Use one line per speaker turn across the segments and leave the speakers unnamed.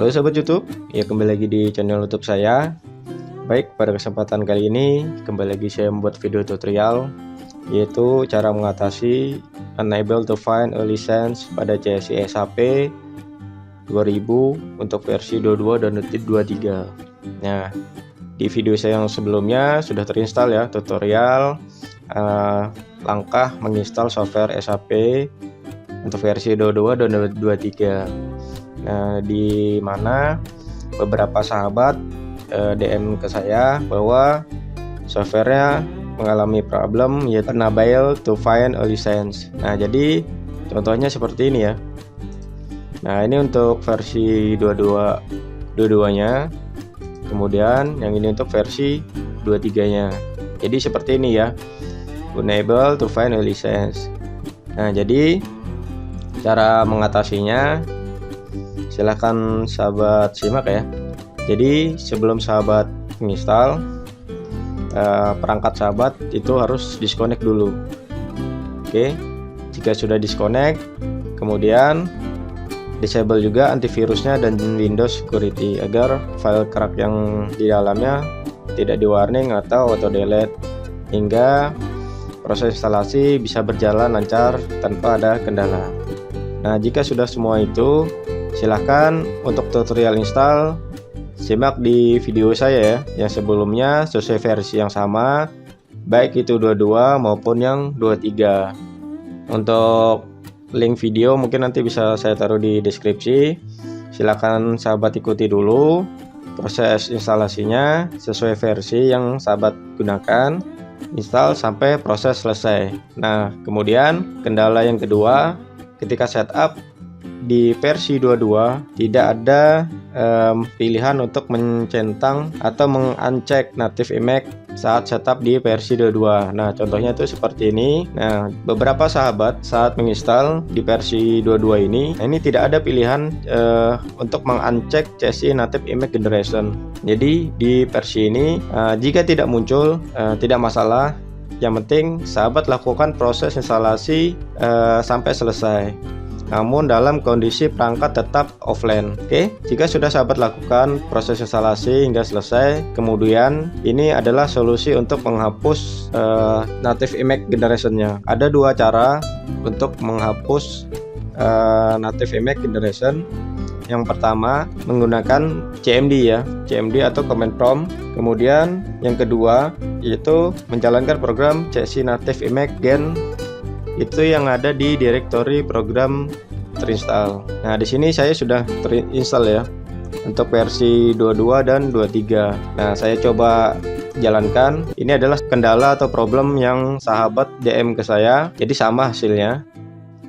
Halo Sobat YouTube, ya kembali lagi di channel YouTube saya. Baik, pada kesempatan kali ini kembali lagi saya membuat video tutorial, yaitu cara mengatasi unable to find a license pada CSI SAP 2000 untuk versi 22 dan 23. Nah, di video saya yang sebelumnya sudah terinstall ya tutorial langkah menginstal software SAP untuk versi 22 dan 23. Nah, di mana beberapa sahabat DM ke saya bahwa softwarenya mengalami problem yaitu unable to find a license. Nah, jadi contohnya seperti ini ya. Nah, ini untuk versi 22-nya. Kemudian yang ini untuk versi 23-nya. Jadi seperti ini ya. Unable to find a license. Nah, jadi cara mengatasinya silahkan sahabat simak ya. Jadi sebelum sahabat menginstal perangkat sahabat itu harus disconnect dulu. Oke, jika sudah disconnect, kemudian disable juga antivirusnya dan Windows Security agar file crack yang di dalamnya tidak di warning atau auto delete, hingga proses instalasi bisa berjalan lancar tanpa ada kendala. Nah, jika sudah semua itu, silahkan untuk tutorial install simak di video saya ya, yang sebelumnya sesuai versi yang sama, baik itu 22 maupun yang 23. Untuk link video mungkin nanti bisa saya taruh di deskripsi. Silahkan sahabat ikuti dulu proses instalasinya sesuai versi yang sahabat gunakan, install sampai proses selesai. Nah, kemudian kendala yang kedua, ketika setup di versi 22 tidak ada pilihan untuk mencentang atau menguncheck native image saat setup di versi 22. Nah, contohnya itu seperti ini. Nah, beberapa sahabat saat menginstal di versi 22 ini tidak ada pilihan untuk menguncheck CSI native image generation. Jadi di versi ini jika tidak muncul tidak masalah. Yang penting sahabat lakukan proses instalasi sampai selesai, namun dalam kondisi perangkat tetap offline. Oke, jika sudah sahabat lakukan proses instalasi hingga selesai, kemudian ini adalah solusi untuk menghapus native image generationnya. Ada dua cara untuk menghapus native image generation. Yang pertama menggunakan CMD ya, CMD atau command prompt. Kemudian yang kedua yaitu menjalankan program CSI native image gen, itu yang ada di directory program terinstall. Nah, di sini saya sudah terinstall ya untuk versi 22 dan 23. Nah, saya coba jalankan. Ini adalah kendala atau problem yang sahabat DM ke saya. Jadi sama hasilnya.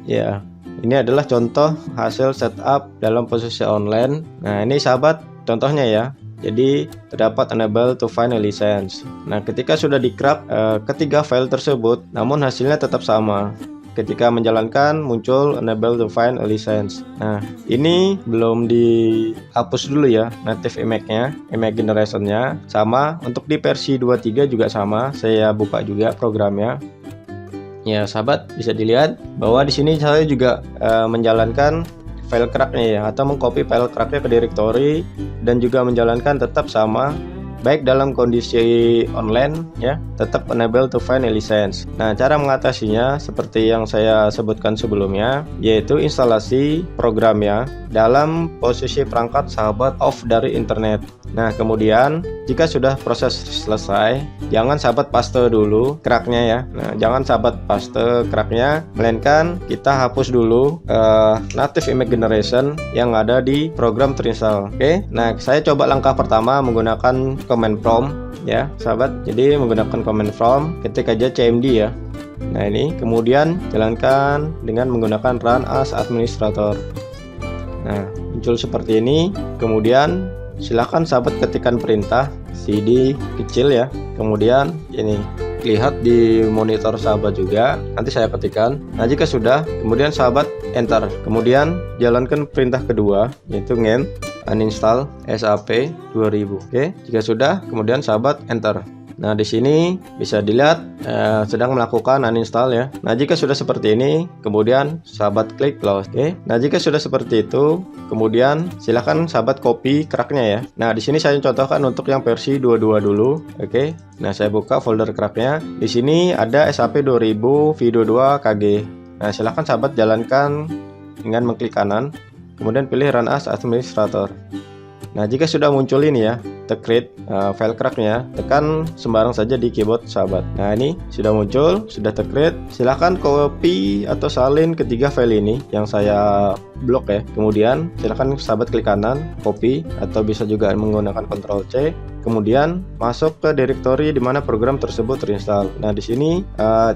Ya, ini adalah contoh hasil setup dalam posisi online. Nah, ini sahabat contohnya ya. Jadi terdapat unable to find a license. Nah, ketika sudah di-crack ketiga file tersebut, namun hasilnya tetap sama. Ketika menjalankan muncul unable to find a license. Nah, ini belum dihapus dulu ya native image-nya, image generation-nya. Sama untuk di versi 23 juga sama. Saya buka juga programnya. Ya, sahabat bisa dilihat bahwa di sini saya juga menjalankan file cracknya ya, atau mengcopy file cracknya ke directory, dan juga menjalankan tetap sama baik dalam kondisi online ya, tetap unable to find a license. Nah, cara mengatasinya seperti yang saya sebutkan sebelumnya, yaitu instalasi programnya dalam posisi perangkat sahabat off dari internet. Nah, kemudian jika sudah proses selesai, jangan sahabat paste dulu cracknya ya. Nah, jangan sahabat paste cracknya, melainkan kita hapus dulu native image generation yang ada di program terinstall. Oke, nah saya coba langkah pertama menggunakan command prompt ya sahabat. Jadi menggunakan command prompt, ketik aja CMD ya. Nah, ini kemudian jalankan dengan menggunakan run as administrator. Nah, muncul seperti ini. Kemudian silakan sahabat ketikkan perintah cd kecil ya. Kemudian ini lihat di monitor sahabat juga, nanti saya ketikkan. Nah, jika sudah, kemudian sahabat enter. Kemudian jalankan perintah kedua, yaitu uninstall SAP 2000. Oke, jika sudah, kemudian sahabat enter. Nah, di sini bisa dilihat sedang melakukan uninstall ya. Nah, jika sudah seperti ini, kemudian sahabat klik close. Oke. Nah, jika sudah seperti itu, kemudian silahkan sahabat copy cracknya ya. Nah, di sini saya contohkan untuk yang versi 22 dulu. Oke. Nah, saya buka folder cracknya. Di sini ada SAP 2000 V22 KG. Nah, silahkan sahabat jalankan dengan mengklik kanan, kemudian pilih Run as Administrator. Nah, jika sudah muncul ini ya, create file cracknya, tekan sembarang saja di keyboard sahabat. Nah, ini sudah muncul, sudah create. Silahkan copy atau salin ketiga file ini yang saya blok ya. Kemudian silahkan sahabat klik kanan, copy, atau bisa juga menggunakan Ctrl C. Kemudian masuk ke directory di mana program tersebut terinstall. Nah, di sini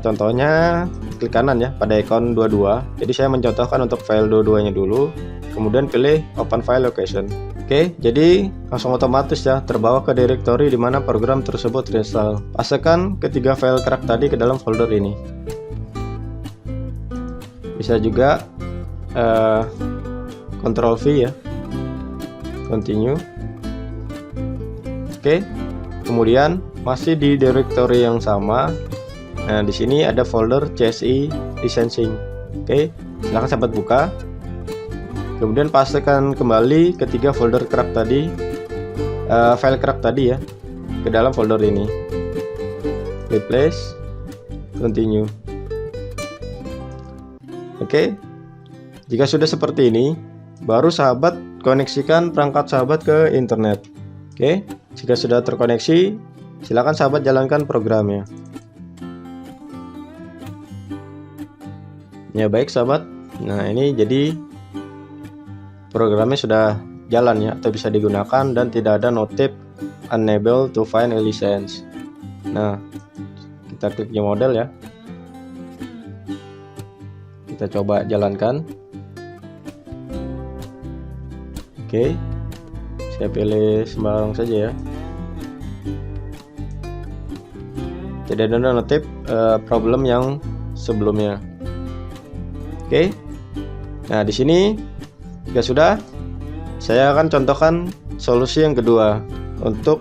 contohnya klik kanan ya pada icon 22. Jadi saya mencontohkan untuk file 22-nya dulu. Kemudian pilih Open File Location. Oke, jadi langsung otomatis ya terbawa ke directory di mana program tersebut terinstall. Pastekan ketiga file crack tadi ke dalam folder ini. Bisa juga Ctrl V ya. Continue. Oke. Kemudian masih di directory yang sama. Nah, di sini ada folder CSI licensing. Oke, silahkan sahabat buka. Kemudian pastekan kembali ketiga folder crack tadi, file crack tadi ya, ke dalam folder ini. Replace, continue. Oke, jika sudah seperti ini, baru sahabat koneksikan perangkat sahabat ke internet. Oke, jika sudah terkoneksi, silakan sahabat jalankan programnya. Ya baik sahabat, nah ini jadi programnya sudah jalan ya, atau bisa digunakan dan tidak ada notif unable to find a license. Nah, kita klik new model ya. Kita coba jalankan. Oke, saya pilih sembarang saja ya. Tidak ada notif problem yang sebelumnya. Oke. Nah, di sini jika sudah, saya akan contohkan solusi yang kedua untuk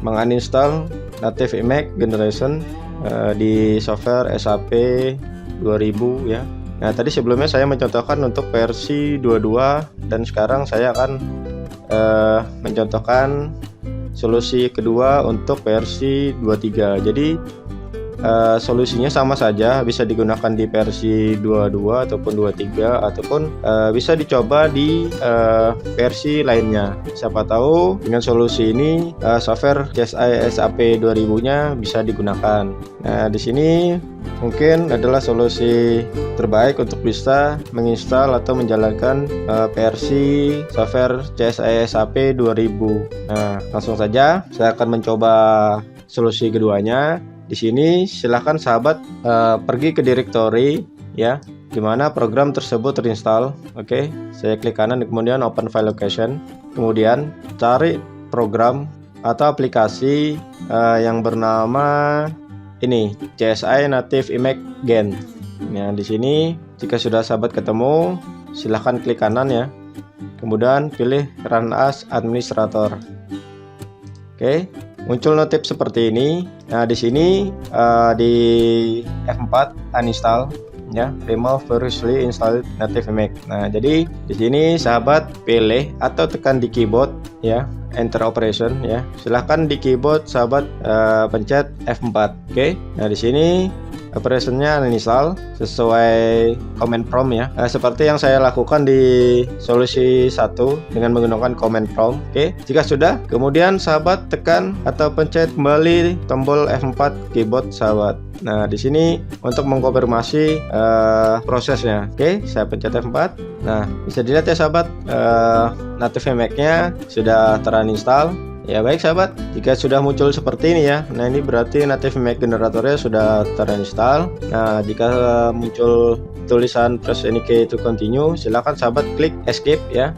menguninstall native image generation di software SAP 2000 ya. Nah, tadi sebelumnya saya mencontohkan untuk versi 22 dan sekarang saya akan mencontohkan solusi kedua untuk versi 23. Jadi solusinya sama saja, bisa digunakan di versi 22 ataupun 23 ataupun bisa dicoba di versi lainnya. Siapa tahu dengan solusi ini software CSI SAP 2000-nya bisa digunakan. Nah, di sini mungkin adalah solusi terbaik untuk bisa menginstal atau menjalankan versi software CSI SAP 2000. Nah, langsung saja saya akan mencoba solusi keduanya. Di sini silahkan sahabat pergi ke directory ya, di mana program tersebut terinstall. Oke, saya klik kanan kemudian Open File Location. Kemudian cari program atau aplikasi yang bernama ini CSI Native Image Gen. Nah, di sini jika sudah sahabat ketemu, silahkan klik kanan ya. Kemudian pilih Run as Administrator. Oke. Muncul notif seperti ini. Nah, di sini di F4 uninstall ya, remove previously installed native image. Nah, jadi di sini sahabat pilih atau tekan di keyboard ya, enter operation ya. Silahkan di keyboard sahabat pencet F4. Oke. Nah, di sini operationnya uninstall sesuai command prompt ya, seperti yang saya lakukan di solusi 1 dengan menggunakan command prompt. Oke, jika sudah, kemudian sahabat tekan atau pencet kembali tombol F4 keyboard sahabat. Nah, di sini untuk mengkonfirmasi prosesnya. Oke, saya pencet F4. Nah, bisa dilihat ya sahabat, native image-nya sudah terinstall. Ya baik sahabat, jika sudah muncul seperti ini ya, nah ini berarti native image generatornya sudah terinstall. Nah, jika muncul tulisan press any key to continue, silakan sahabat klik escape ya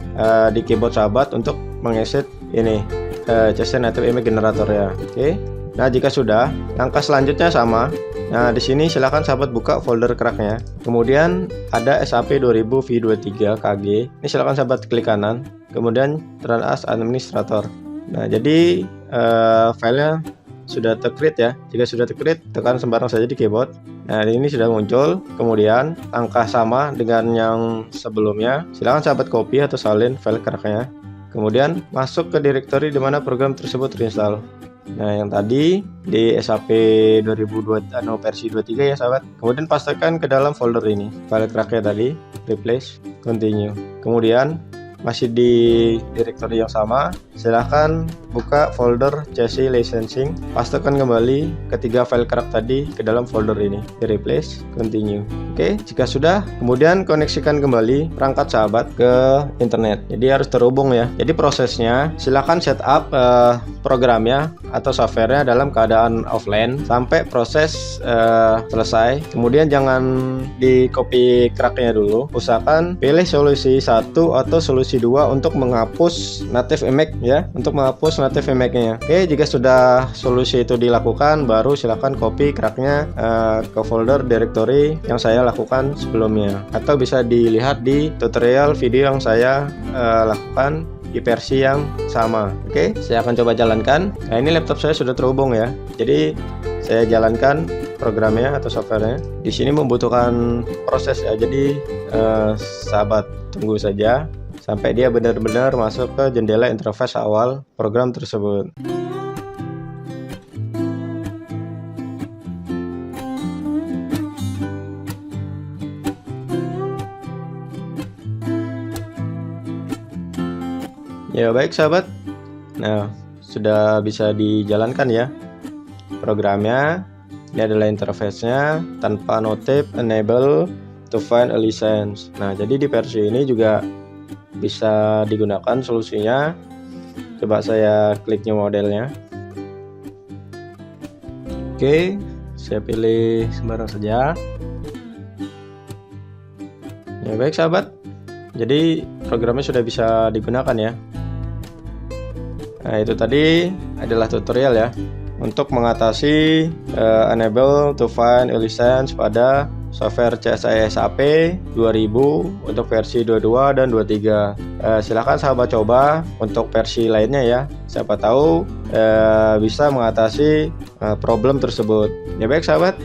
di keyboard sahabat untuk mengexit ini CSI native image generator ya. Oke. Nah, jika sudah, langkah selanjutnya sama. Nah, di sini silakan sahabat buka folder cracknya. Kemudian ada SAP 2000 V23 KG. Ini silakan sahabat klik kanan. Kemudian Run as Administrator. Nah, jadi filenya sudah tercreate ya. Jika sudah tercreate, tekan sembarang saja di keyboard. Nah, ini sudah muncul. Kemudian langkah sama dengan yang sebelumnya. Silahkan sahabat copy atau salin file cracknya. Kemudian masuk ke directory di mana program tersebut terinstall. Nah, yang tadi di SAP 2002 versi 23 ya sahabat. Kemudian pastikan ke dalam folder ini file cracknya tadi, replace, continue. Kemudian masih di directory yang sama, silahkan buka folder CC licensing, pastikan kembali ketiga file crack tadi ke dalam folder ini, di replace, continue. Oke, jika sudah, kemudian koneksikan kembali perangkat sahabat ke internet. Jadi harus terhubung ya. Jadi prosesnya, silahkan setup programnya atau softwarenya dalam keadaan offline sampai proses selesai. Kemudian jangan di copy cracknya dulu. Usahakan pilih solusi 1 atau solusi 2 untuk menghapus native image ya, untuk menghapus native image-nya. Oke, jika sudah solusi itu dilakukan, baru silakan copy cracknya ke folder directory yang saya lakukan sebelumnya, atau bisa dilihat di tutorial video yang saya lakukan di versi yang sama. Oke, saya akan coba jalankan. Nah, ini laptop saya sudah terhubung ya. Jadi saya jalankan programnya atau softwarenya. Di sini membutuhkan proses ya. Jadi sahabat tunggu saja sampai dia benar-benar masuk ke jendela interface awal program tersebut. Ya baik sahabat, nah sudah bisa dijalankan ya programnya. Ini adalah interface-nya tanpa notif enable to find a license. Nah, jadi di versi ini juga bisa digunakan solusinya. Coba saya klik new modelnya. Oke, saya pilih sembarang saja. Ya baik sahabat, jadi programnya sudah bisa digunakan ya. Nah, itu tadi adalah tutorial ya untuk mengatasi enable to find a license pada software CSI SAP 2000 untuk versi 22 dan 23. Silahkan sahabat coba untuk versi lainnya ya, siapa tahu bisa mengatasi problem tersebut. Ya baik sahabat,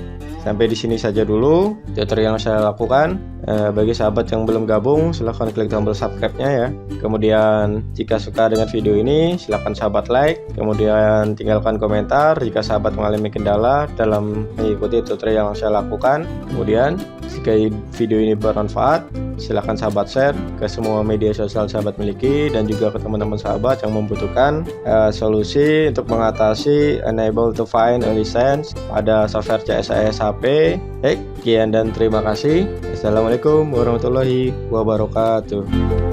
sampai di sini saja dulu tutorial yang saya lakukan. Bagi sahabat yang belum gabung, silahkan klik tombol subscribe-nya ya. Kemudian jika suka dengan video ini, silahkan sahabat like. Kemudian tinggalkan komentar jika sahabat mengalami kendala dalam mengikuti tutorial yang saya lakukan. Kemudian jika video ini bermanfaat, silahkan sahabat share ke semua media sosial sahabat miliki, dan juga ke teman-teman sahabat yang membutuhkan solusi untuk mengatasi enable to find a license pada software CSI SAP. Baik, sekian dan terima kasih. Assalamualaikum warahmatullahi wabarakatuh.